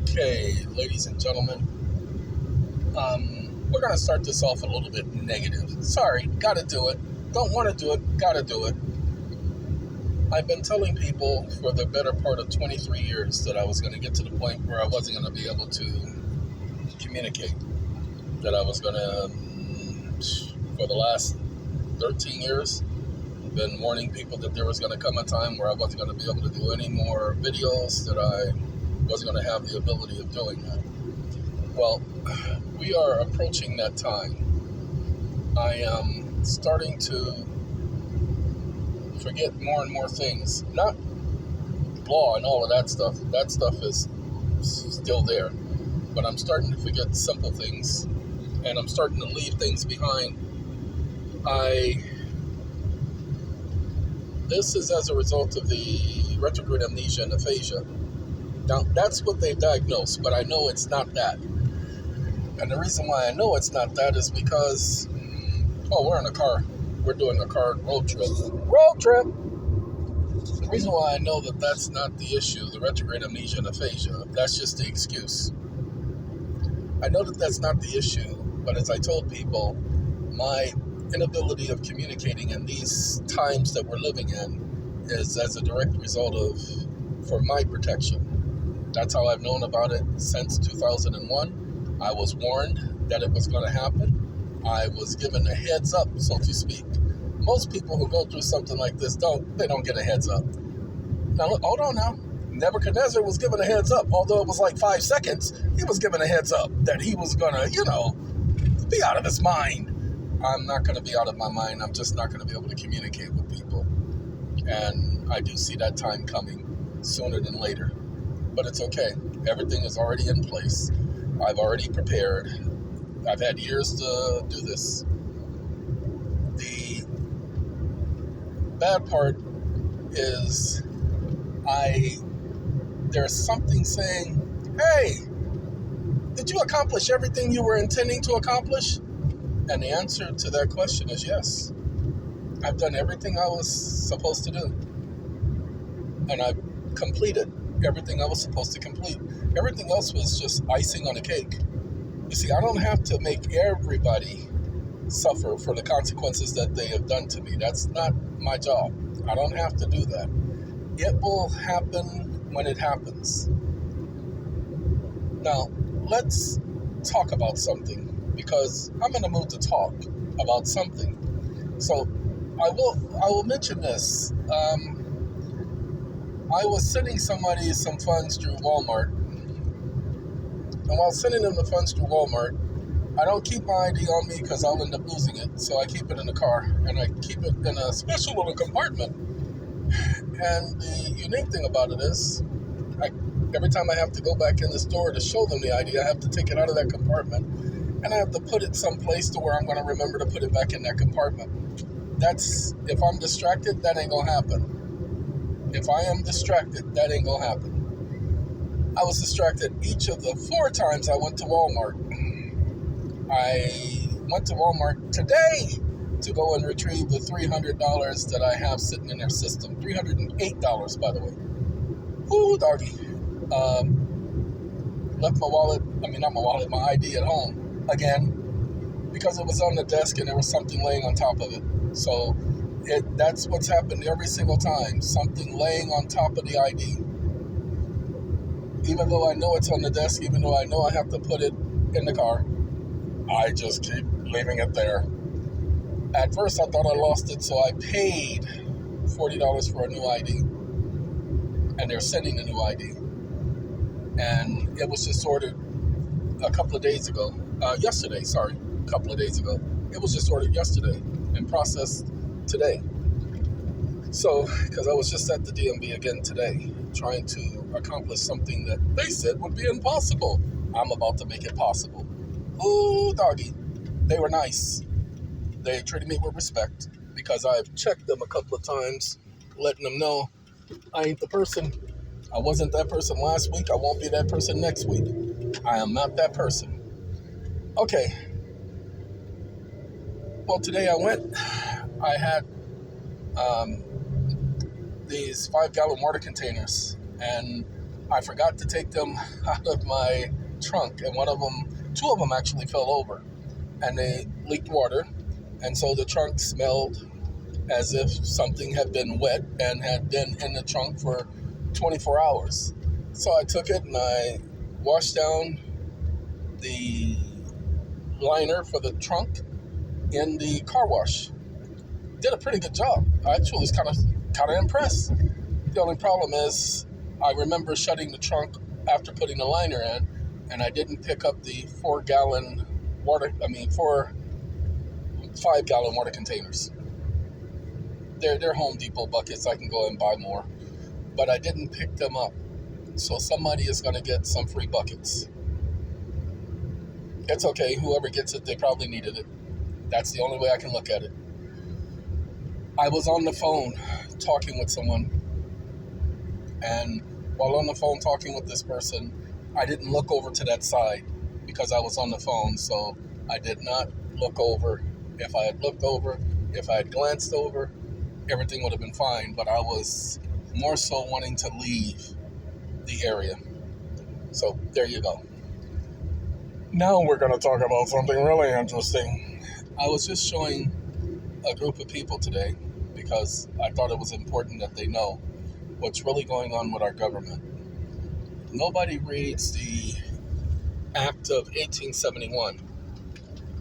Okay, ladies and gentlemen, we're going to start this off a little bit negative. Sorry, gotta do it. Don't want to do it, gotta do it. I've been telling people for the better part of 23 years that I was going to get to the point where I wasn't going to be able to communicate. That I was going to, for the last 13 years, been warning people that there was going to come a time where I wasn't going to be able to do any more videos, that I wasn't going to have the ability of doing that. Well, we are approaching that time. I am starting to forget more and more things. Not law and all of that stuff. That stuff is still there. But I'm starting to forget simple things, and I'm starting to leave things behind. This is as a result of the retrograde amnesia and aphasia. Now, that's what they've diagnosed, but I know it's not that. And the reason why I know it's not that is because, we're in a car. We're doing a car road trip. Road trip! The reason why I know that that's not the issue, the retrograde amnesia and aphasia, that's just the excuse. I know that that's not the issue, but as I told people, my inability of communicating in these times that we're living in is as a direct result of, for my protection. That's how I've known about it since 2001. I was warned that it was going to happen. I was given a heads up, so to speak. Most people who go through something like this don't get a heads up. Now, look, hold on now. Nebuchadnezzar was given a heads up, although it was like 5 seconds. He was given a heads up that he was going to, be out of his mind. I'm not going to be out of my mind. I'm just not going to be able to communicate with people. And I do see that time coming sooner than later. But it's okay. Everything is already in place. I've already prepared. I've had years to do this. The bad part is there's something saying, hey, did you accomplish everything you were intending to accomplish? And the answer to that question is yes. I've done everything I was supposed to do. And I've completed everything I was supposed to complete. Everything else was just icing on the cake. You see, I don't have to make everybody suffer for the consequences that they have done to me. That's not my job. I don't have to do that. It will happen when it happens. Now, let's talk about something, because I'm in the mood to talk about something. So I will mention this. I was sending somebody some funds through Walmart. And while sending them the funds through Walmart, I don't keep my ID on me because I'll end up losing it. So I keep it in the car, and I keep it in a special little compartment. And the unique thing about it is, every time I have to go back in the store to show them the ID, I have to take it out of that compartment, and I have to put it someplace to where I'm going to remember to put it back in that compartment. If I'm distracted, that ain't going to happen. If I am distracted, that ain't going to happen. I was distracted each of the 4 times I went to Walmart. I went to Walmart today to go and retrieve the $300 that I have sitting in their system. $308, by the way. Ooh, doggy. Left my ID at home again, because it was on the desk and there was something laying on top of it. So that's what's happened every single time. Something laying on top of the ID. Even though I know it's on the desk, even though I know I have to put it in the car, I just keep leaving it there. At first, I thought I lost it, so I paid $40 for a new ID. And they're sending a new ID. And it was just ordered a couple of days ago. A couple of days ago. It was just ordered yesterday and processed today. So, because I was just at the DMV again today, trying to accomplish something that they said would be impossible. I'm about to make it possible. Ooh, doggy. They were nice. They treated me with respect, because I've checked them a couple of times, letting them know I ain't the person. I wasn't that person last week. I won't be that person next week. I am not that person. Okay. Well, today I went. I had these 5-gallon water containers, and I forgot to take them out of my trunk, and two of them actually fell over, and they leaked water, and so the trunk smelled as if something had been wet and had been in the trunk for 24 hours. So I took it and I washed down the liner for the trunk in the car wash. Did a pretty good job. I actually was kind of impressed. The only problem is I remember shutting the trunk after putting the liner in, and I didn't pick up the 5-gallon water containers. They're Home Depot buckets. I can go and buy more, but I didn't pick them up. So somebody is going to get some free buckets. It's okay. Whoever gets it, they probably needed it. That's the only way I can look at it. I was on the phone talking with someone, and while on the phone talking with this person, I didn't look over to that side because I was on the phone, so I did not look over. If I had looked over, if I had glanced over, everything would have been fine, but I was more so wanting to leave the area. So there you go. Now we're going to talk about something really interesting. I was just showing a group of people today because I thought it was important that they know what's really going on with our government. Nobody reads the Act of 1871.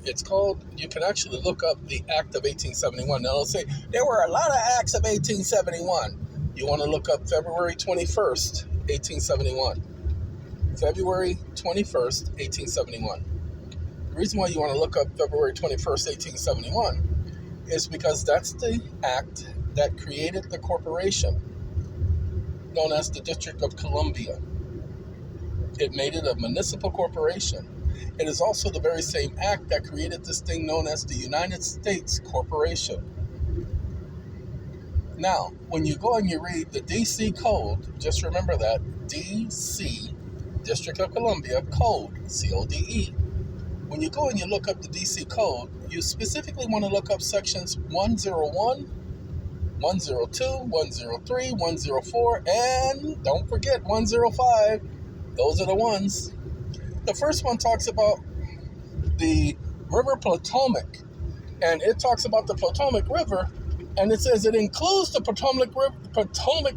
It's called, you can actually look up the Act of 1871. Now, they'll say, there were a lot of acts of 1871. You want to look up February 21st, 1871. February 21st, 1871. The reason why you want to look up February 21st, 1871 is because that's the act that created the corporation known as the District of Columbia. It made it a municipal corporation. It is also the very same act that created this thing known as the United States Corporation. Now, when you go and you read the DC Code, just remember that DC, District of Columbia Code, CODE. When you go and you look up the DC Code, you specifically want to look up sections 101, 102, 103, 104, and don't forget 105. Those are the ones. The first one talks about the River Potomac, and it talks about the Potomac River, and it says it includes the Potomac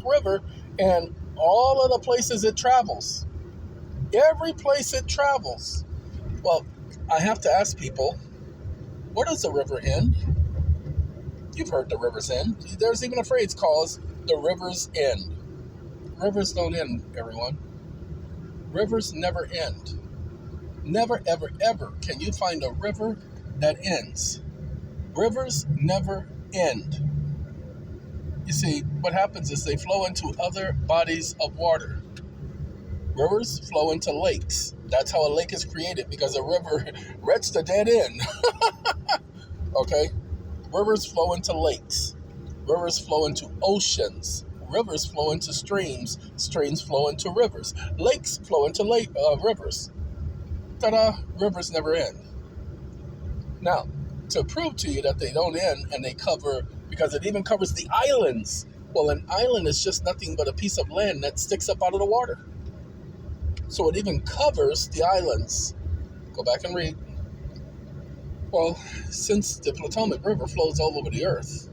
River and all of the places it travels. Every place it travels. Well, I have to ask people, where does the river end? You've heard the river's end. There's even a phrase called the river's end. Rivers don't end, everyone. Rivers never end. Never, ever, ever can you find a river that ends. Rivers never end. You see, what happens is they flow into other bodies of water. Rivers flow into lakes. That's how a lake is created, because a river reached a dead end. Okay? Rivers flow into lakes. Rivers flow into oceans. Rivers flow into streams. Streams flow into rivers. Lakes flow into rivers. Ta-da! Rivers never end. Now, to prove to you that they don't end and they cover, because it even covers the islands. Well, an island is just nothing but a piece of land that sticks up out of the water. So it even covers the islands. Go back and read. Well, since the Potomac River flows all over the earth,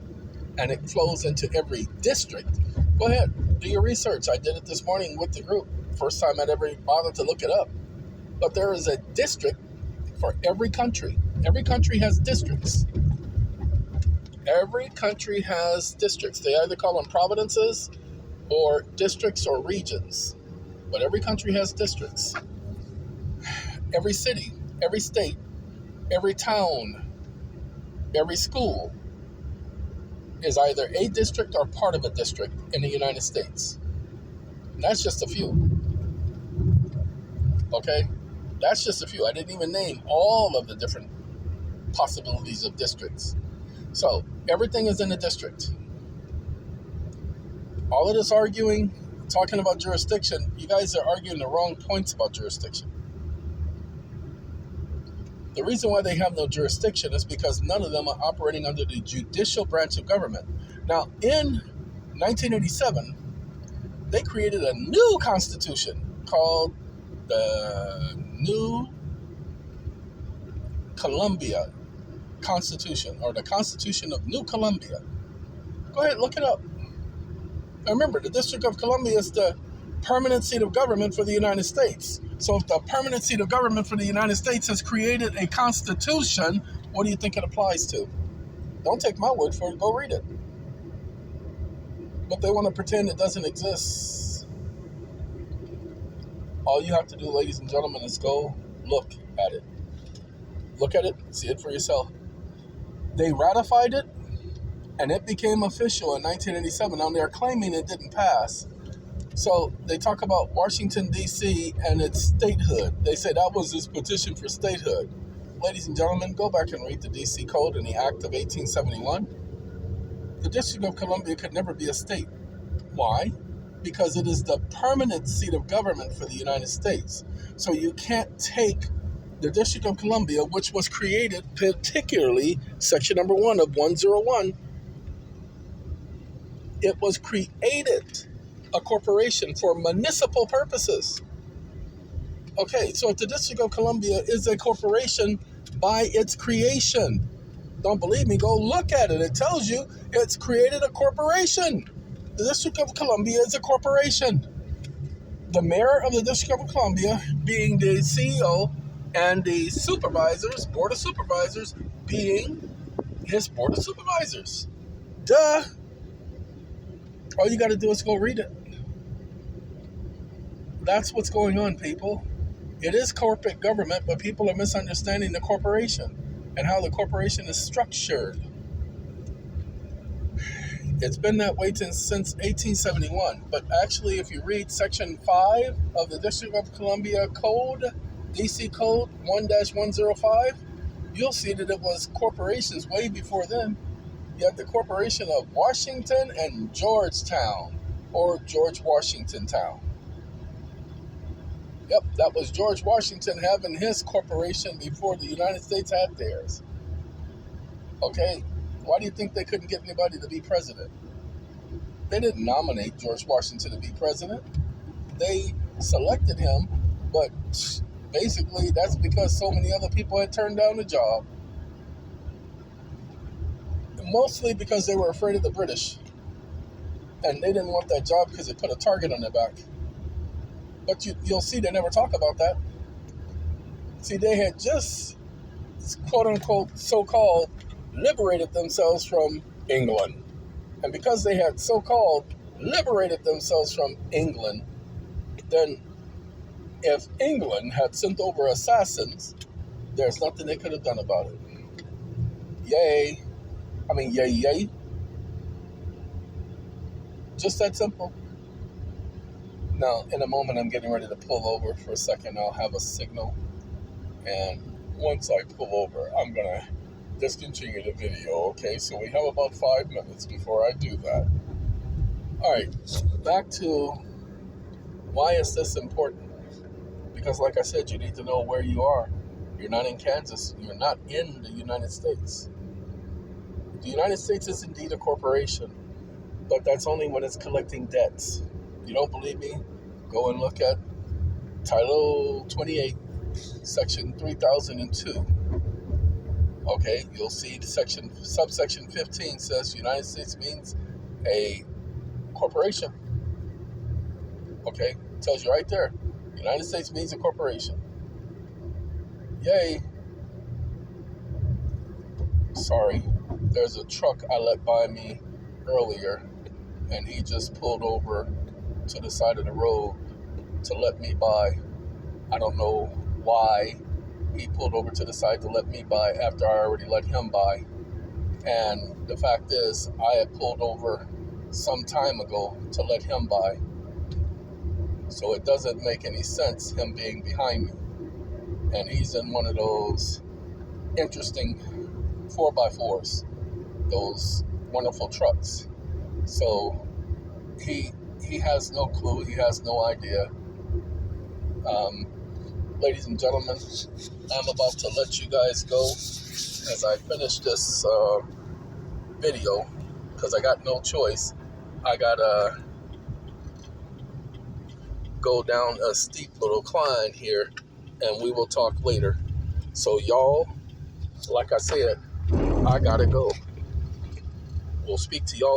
and it flows into every district, go ahead, do your research. I did it this morning with the group. First time I'd ever bothered to look it up. But there is a district for every country. Every country has districts. Every country has districts. They either call them provinces or districts or regions. But every country has districts. Every city, every state, every town, every school is either a district or part of a district in the United States. And that's just a few. Okay? That's just a few. I didn't even name all of the different possibilities of districts. So, everything is in a district. All of this arguing, talking about jurisdiction, you guys are arguing the wrong points about jurisdiction. The reason why they have no jurisdiction is because none of them are operating under the judicial branch of government. Now, in 1987, they created a new constitution called the New Columbia Constitution, or the Constitution of New Columbia. Go ahead, look it up. Now remember, the District of Columbia is the permanent seat of government for the United States. So if the permanent seat of government for the United States has created a constitution, what do you think it applies to? Don't take my word for it. Go read it. But they want to pretend it doesn't exist. All you have to do, ladies and gentlemen, is go look at it. Look at it. See it for yourself. They ratified it, and it became official in 1987. Now, they're claiming it didn't pass. So they talk about Washington, D.C. and its statehood. They say that was his petition for statehood. Ladies and gentlemen, go back and read the D.C. Code and the Act of 1871. The District of Columbia could never be a state. Why? Because it is the permanent seat of government for the United States. So you can't take the District of Columbia, which was created, particularly section number 1 of 101, it was created a corporation for municipal purposes. Okay, so if the District of Columbia is a corporation by its creation, don't believe me, go look at it. It tells you it's created a corporation. The District of Columbia is a corporation. The mayor of the District of Columbia being the CEO, and the supervisors, board of supervisors, being his board of supervisors. Duh. All you got to do is go read it. That's what's going on, people. It is corporate government, but people are misunderstanding the corporation and how the corporation is structured. It's been that way since 1871. But actually, if you read Section 5 of the District of Columbia Code, DC Code 1-105, you'll see that it was corporations way before then. You had the Corporation of Washington and Georgetown, or George Washington Town. Yep, that was George Washington having his corporation before the United States had theirs. Okay, why do you think they couldn't get anybody to be president? They didn't nominate George Washington to be president. They selected him, but basically that's because so many other people had turned down the job. Mostly because they were afraid of the British. And they didn't want that job because it put a target on their back. But you'll see they never talk about that. See, they had just, quote-unquote, so-called, liberated themselves from England. And because they had so-called liberated themselves from England, then if England had sent over assassins, there's nothing they could have done about it. Yay. Yay. Just that simple. Now, in a moment, I'm getting ready to pull over for a second. I'll have a signal. And once I pull over, I'm going to discontinue the video, okay? So we have about 5 minutes before I do that. All right, back to why is this important? Because like I said, you need to know where you are. You're not in Kansas. You're not in the United States. The United States is indeed a corporation, but that's only when it's collecting debts. You don't believe me? Go and look at Title 28, Section 3002. Okay, you'll see subsection 15 says United States means a corporation. Okay, tells you right there. United States means a corporation. Yay. Sorry, there's a truck I let by me earlier, and he just pulled over to the side of the road to let me by. I don't know why he pulled over to the side to let me by after I already let him by. And the fact is, I had pulled over some time ago to let him by. So it doesn't make any sense, him being behind me. And he's in one of those interesting 4x4s, those wonderful trucks. So he has no clue, he has no idea. Ladies and gentlemen, I'm about to let you guys go as I finish this video, because I got no choice. I gotta go down a steep little climb here, and we will talk later. So y'all, like I said, I gotta go. We'll speak to y'all